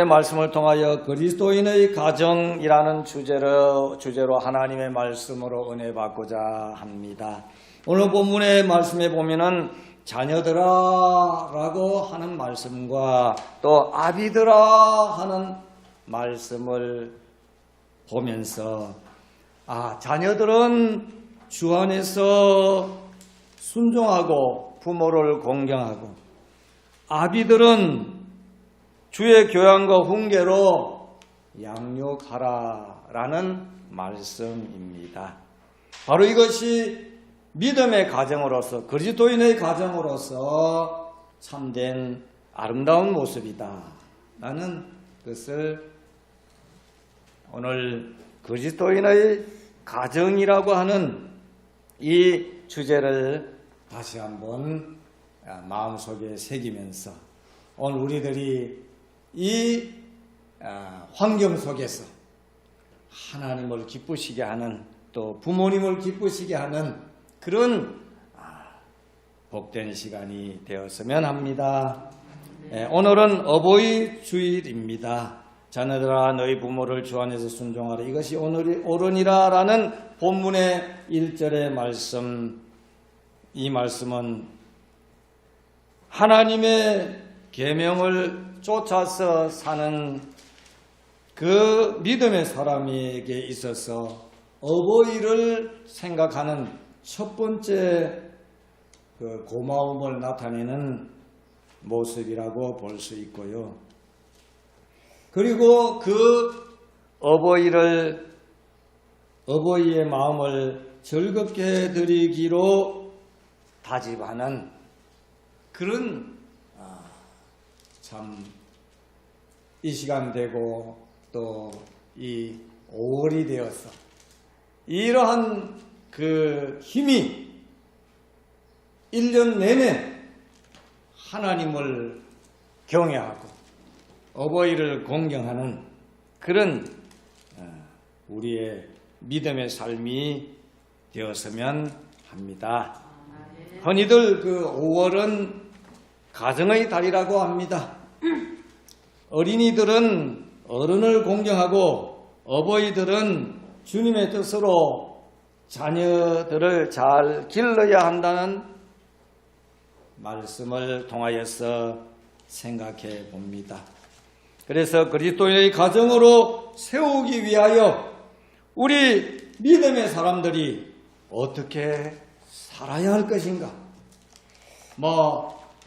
말씀을 통하여 그리스도인의 가정이라는 주제로 하나님의 말씀으로 은혜 받고자 합니다. 오늘 본문의 말씀에 보면은 자녀들아라고 하는 말씀과 또 아비들아 하는 말씀을 보면서 자녀들은 주 안에서 순종하고 부모를 공경하고 아비들은 주의 교양과 훈계로 양육하라라는 말씀입니다. 바로 이것이 믿음의 가정으로서 그리스도인의 가정으로서 참된 아름다운 모습이다라는 것을 오늘 그리스도인의 가정이라고 하는 이 주제를 다시 한번 마음속에 새기면서 오늘 우리들이 이 환경 속에서 하나님을 기쁘시게 하는 또 부모님을 기쁘시게 하는 그런 복된 시간이 되었으면 합니다. 오늘은 어버이 주일입니다. 자녀들아 너희 부모를 주 안에서 순종하라 이것이 오늘이 옳으니라 라는 본문의 1절의 말씀, 이 말씀은 하나님의 계명을 쫓아서 사는 그 믿음의 사람에게 있어서 어버이를 생각하는 첫 번째 그 고마움을 나타내는 모습이라고 볼 수 있고요. 그리고 그 어버이의 마음을 즐겁게 해드리기로 다짐하는 그런 참 이 시간 되고 또 이 5월이 되어서 이러한 그 힘이 1년 내내 하나님을 경외하고 어버이를 공경하는 그런 우리의 믿음의 삶이 되었으면 합니다. 흔히들 그 5월은 가정의 달이라고 합니다. 어린이들은 어른을 공경하고 어버이들은 주님의 뜻으로 자녀들을 잘 길러야 한다는 말씀을 통하여서 생각해 봅니다. 그래서 그리스도인의 가정으로 세우기 위하여 우리 믿음의 사람들이 어떻게 살아야 할 것인가?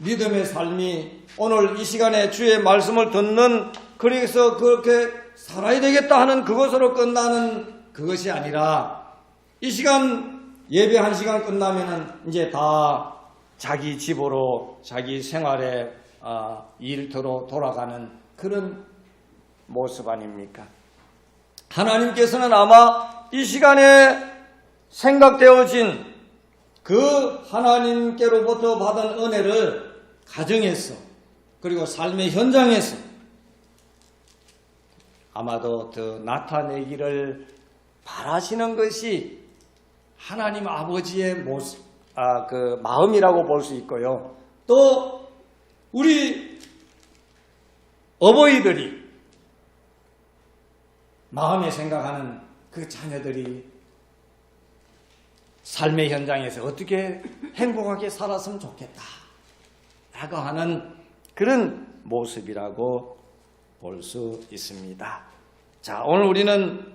믿음의 삶이 오늘 이 시간에 주의 말씀을 듣는 그래서 그렇게 살아야 되겠다 하는 그것으로 끝나는 그것이 아니라 이 시간 예배 1시간 끝나면은 이제 다 자기 집으로 자기 생활의 일터로 돌아가는 그런 모습 아닙니까? 하나님께서는 아마 이 시간에 생각되어진 그 하나님께로부터 받은 은혜를 가정에서 그리고 삶의 현장에서 아마도 더 나타내기를 바라시는 것이 하나님 아버지의 모습, 그 마음이라고 볼 수 있고요. 또 우리 어버이들이 마음에 생각하는 그 자녀들이 삶의 현장에서 어떻게 행복하게 살았으면 좋겠다 라고 하는 그런 모습이라고 볼 수 있습니다. 자, 오늘 우리는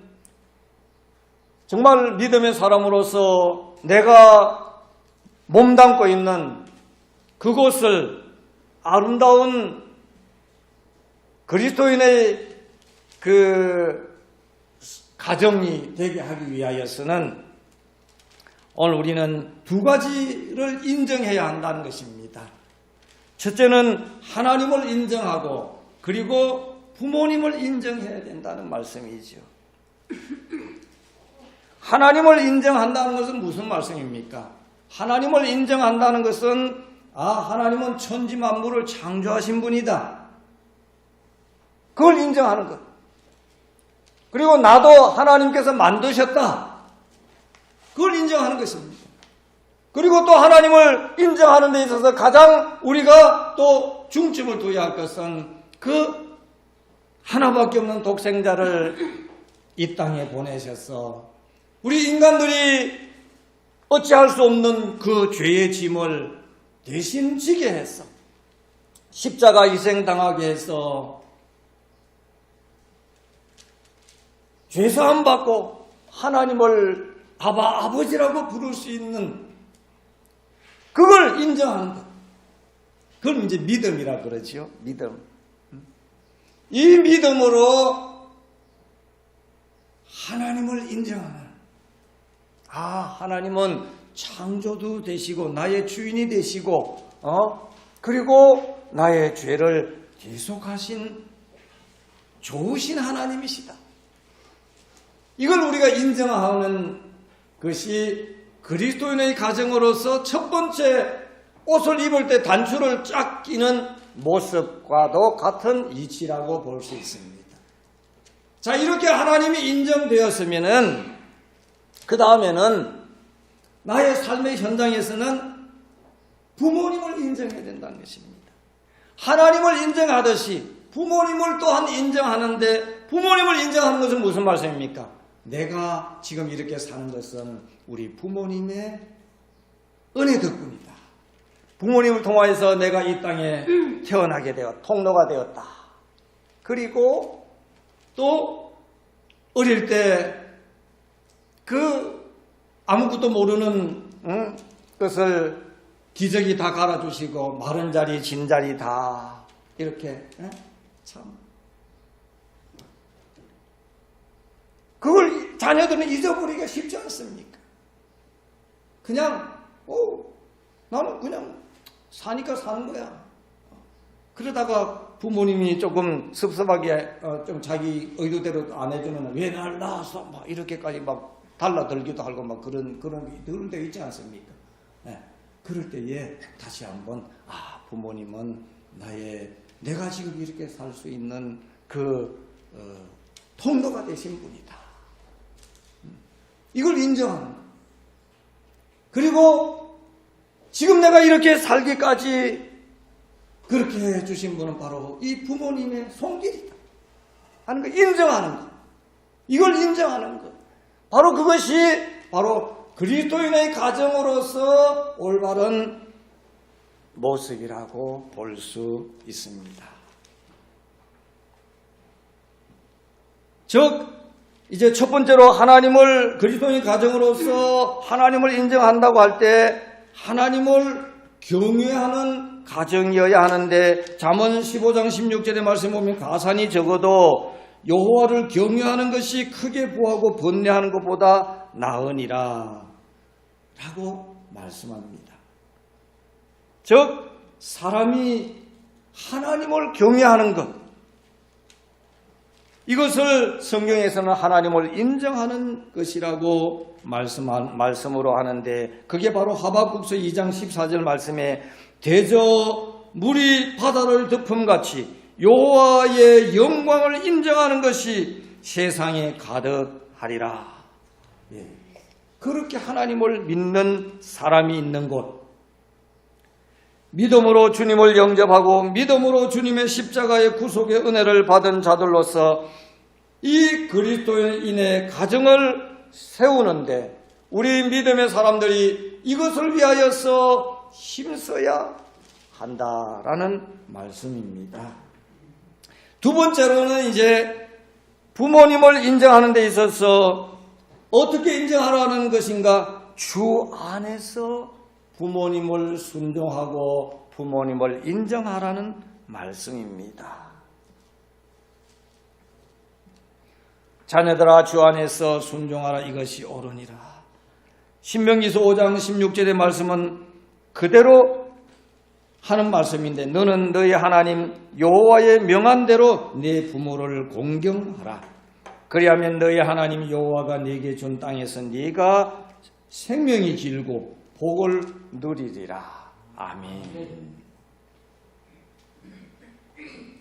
정말 믿음의 사람으로서 내가 몸담고 있는 그곳을 아름다운 그리스도인의 그 가정이 되게 하기 위하여서는 오늘 우리는 두 가지를 인정해야 한다는 것입니다. 첫째는 하나님을 인정하고 그리고 부모님을 인정해야 된다는 말씀이죠. 하나님을 인정한다는 것은 무슨 말씀입니까? 하나님을 인정한다는 것은 하나님은 천지 만물을 창조하신 분이다. 그걸 인정하는 것. 그리고 나도 하나님께서 만드셨다. 그걸 인정하는 것입니다. 그리고 또 하나님을 인정하는 데 있어서 가장 우리가 또 중점을 둬야 할 것은 그 하나밖에 없는 독생자를 이 땅에 보내셔서 우리 인간들이 어찌할 수 없는 그 죄의 짐을 대신 지게 했어. 십자가 희생당하게 해서 죄사함 받고 하나님을 아버지라고 부를 수 있는 그걸 인정하는 것. 그걸 이제 믿음이라 그러지요. 믿음. 이 믿음으로 하나님을 인정하는, 하나님은 창조도 되시고 나의 주인이 되시고 그리고 나의 죄를 계속하신 좋으신 하나님이시다. 이걸 우리가 인정하는 것이 그리스도인의 가정으로서 첫 번째 옷을 입을 때 단추를 쫙 끼는 모습과도 같은 이치라고 볼 수 있습니다. 자, 이렇게 하나님이 인정되었으면은 그 다음에는 나의 삶의 현장에서는 부모님을 인정해야 된다는 것입니다. 하나님을 인정하듯이 부모님을 또한 인정하는데, 부모님을 인정하는 것은 무슨 말씀입니까? 내가 지금 이렇게 사는 것은 우리 부모님의 은혜 덕분이다. 부모님을 통하여서 내가 이 땅에 태어나게 되어 통로가 되었다. 그리고 또 어릴 때 그 아무것도 모르는 것을 기저귀 다 갈아주시고 마른 자리 진 자리 다 이렇게 참 그걸 자녀들은 잊어버리기가 쉽지 않습니까? 그냥 나는 그냥 사니까 사는 거야. 그러다가 부모님이 조금 섭섭하게 좀 자기 의도대로 안 해주면 왜 날 낳았어? 막 이렇게까지 막 달라들기도 하고 막 그런 늘 때 있지 않습니까? 네. 그럴 때에 다시 한번 부모님은 내가 지금 이렇게 살 수 있는 그 통로가 되신 분이다. 이걸 인정하는 거. 그리고 지금 내가 이렇게 살기까지 그렇게 해주신 분은 바로 이 부모님의 손길이다 하는 거 인정하는 거. 이걸 인정하는 것. 바로 그것이 바로 그리스도인의 가정으로서 올바른 모습이라고 볼 수 있습니다. 즉 이제 첫 번째로 하나님을 그리스도인의 가정으로서 하나님을 인정한다고 할 때 하나님을 경외하는 가정이어야 하는데 잠언 15장 16절의 말씀 보면 가산이 적어도 여호와를 경외하는 것이 크게 부하고 번뇌하는 것보다 나으니라 라고 말씀합니다. 즉 사람이 하나님을 경외하는 것, 이것을 성경에서는 하나님을 인정하는 것이라고 말씀으로 하는데 그게 바로 하박국서 2장 14절 말씀에 대저 물이 바다를 덮음같이 여호와의 영광을 인정하는 것이 세상에 가득하리라. 그렇게 하나님을 믿는 사람이 있는 곳, 믿음으로 주님을 영접하고 믿음으로 주님의 십자가의 구속의 은혜를 받은 자들로서 이 그리스도인의 가정을 세우는데 우리 믿음의 사람들이 이것을 위하여서 힘써야 한다라는 말씀입니다. 두 번째로는 이제 부모님을 인정하는 데 있어서 어떻게 인정하라는 것인가? 주 안에서 부모님을 순종하고 부모님을 인정하라는 말씀입니다. 자녀들아 주 안에서 순종하라 이것이 옳으니라. 신명기서 5장 16절의 말씀은 그대로 하는 말씀인데 너는 너희 하나님 여호와의 명한 대로 네 부모를 공경하라. 그리하면 너희 하나님 여호와가 네게 준 땅에서 네가 생명이 길고 복을 누리리라. 아멘.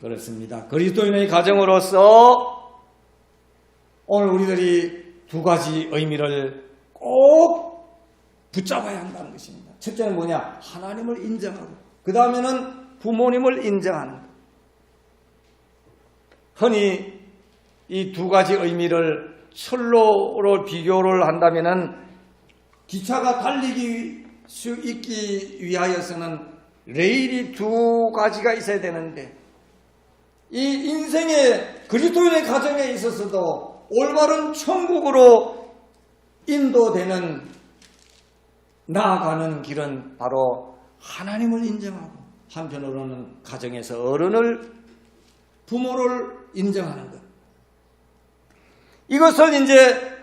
그렇습니다. 그리스도인의 가정으로서 오늘 우리들이 두 가지 의미를 꼭 붙잡아야 한다는 것입니다. 첫째는 뭐냐? 하나님을 인정하고 그 다음에는 부모님을 인정하는 것. 흔히 이 두 가지 의미를 철로로 비교를 한다면은 기차가 달리기 수 있기 위하여서는 레일이 두 가지가 있어야 되는데 이 인생의 그리스도인의 가정에 있어서도 올바른 천국으로 인도되는 나아가는 길은 바로 하나님을 인정하고 한편으로는 가정에서 어른을 부모를 인정하는 것. 이것을 이제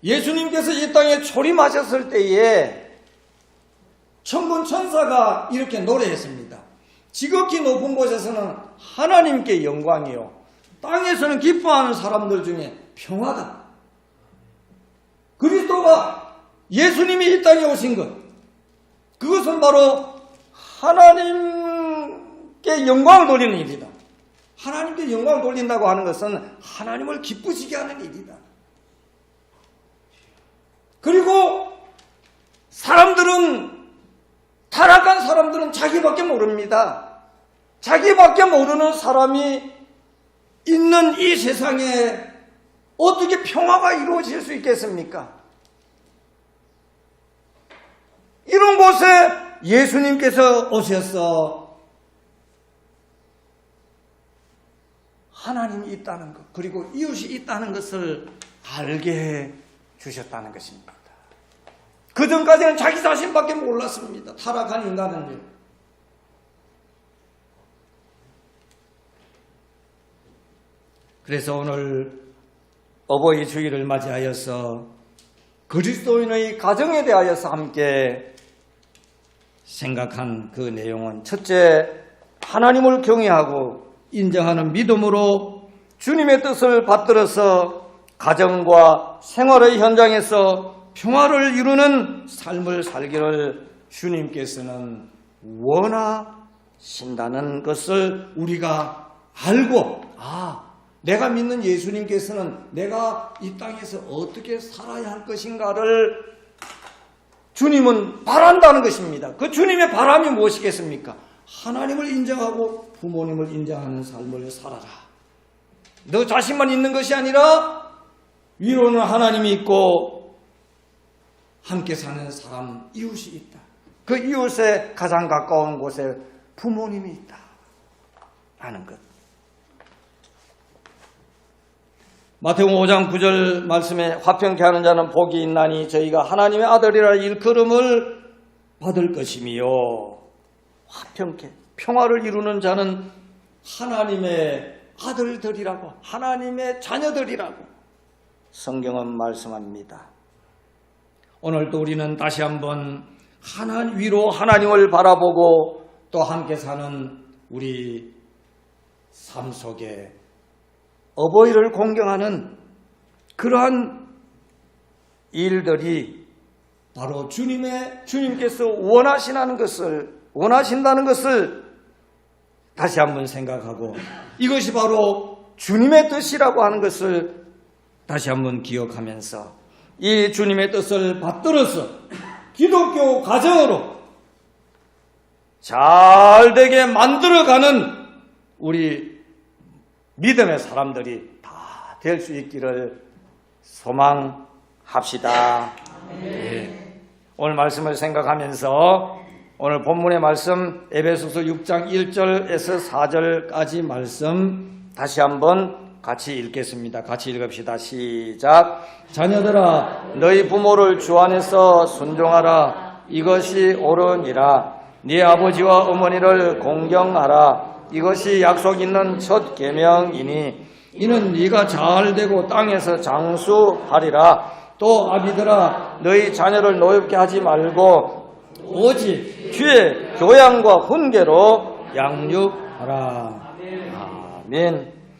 예수님께서 이 땅에 초림하셨을 때에 천군 천사가 이렇게 노래했습니다. 지극히 높은 곳에서는 하나님께 영광이요 땅에서는 기뻐하는 사람들 중에 평화다. 그리스도가 예수님이 이 땅에 오신 것, 그것은 바로 하나님께 영광을 돌리는 일이다. 하나님께 영광을 돌린다고 하는 것은 하나님을 기쁘시게 하는 일이다. 그리고 사람들은, 타락한 사람들은 자기밖에 모릅니다. 자기밖에 모르는 사람이 있는 이 세상에 어떻게 평화가 이루어질 수 있겠습니까? 이런 곳에 예수님께서 오셔서 하나님이 있다는 것, 그리고 이웃이 있다는 것을 알게 해 주셨다는 것입니다. 그 전까지는 자기 자신밖에 몰랐습니다. 타락한 인간은요. 그래서 오늘 어버이 주일을 맞이하여서 그리스도인의 가정에 대하여서 함께 생각한 그 내용은 첫째, 하나님을 경외하고 인정하는 믿음으로 주님의 뜻을 받들어서 가정과 생활의 현장에서 평화를 이루는 삶을 살기를 주님께서는 원하신다는 것을 우리가 알고, 내가 믿는 예수님께서는 내가 이 땅에서 어떻게 살아야 할 것인가를 주님은 바란다는 것입니다. 그 주님의 바람이 무엇이겠습니까? 하나님을 인정하고 부모님을 인정하는 삶을 살아라. 너 자신만 있는 것이 아니라 위로는 하나님이 있고 함께 사는 사람, 이웃이 있다. 그 이웃에 가장 가까운 곳에 부모님이 있다 하는 것. 마태복음 5장 9절 말씀에 화평케 하는 자는 복이 있나니 저희가 하나님의 아들이라 일컬음을 받을 것이며, 화평케, 평화를 이루는 자는 하나님의 아들들이라고, 하나님의 자녀들이라고 성경은 말씀합니다. 오늘도 우리는 다시 한번 위로 하나님을 바라보고 또 함께 사는 우리 삶 속에 어버이를 공경하는 그러한 일들이 바로 주님께서 원하신다는 것을 다시 한번 생각하고, 이것이 바로 주님의 뜻이라고 하는 것을 다시 한번 기억하면서 이 주님의 뜻을 받들어서 기독교 가정으로 잘 되게 만들어가는 우리 믿음의 사람들이 다 될 수 있기를 소망합시다. 네. 오늘 말씀을 생각하면서 오늘 본문의 말씀 에베소서 6장 1절에서 4절까지 말씀 다시 한번 같이 읽겠습니다. 같이 읽읍시다. 시작. 자녀들아 너희 부모를 주 안에서 순종하라. 이것이 옳으니라. 네 아버지와 어머니를 공경하라. 이것이 약속 있는 첫 계명이니 이는 네가 잘되고 땅에서 장수하리라. 또 아비들아 너희 자녀를 노엽게 하지 말고 오직 주의 교양과 훈계로 양육하라. 아멘.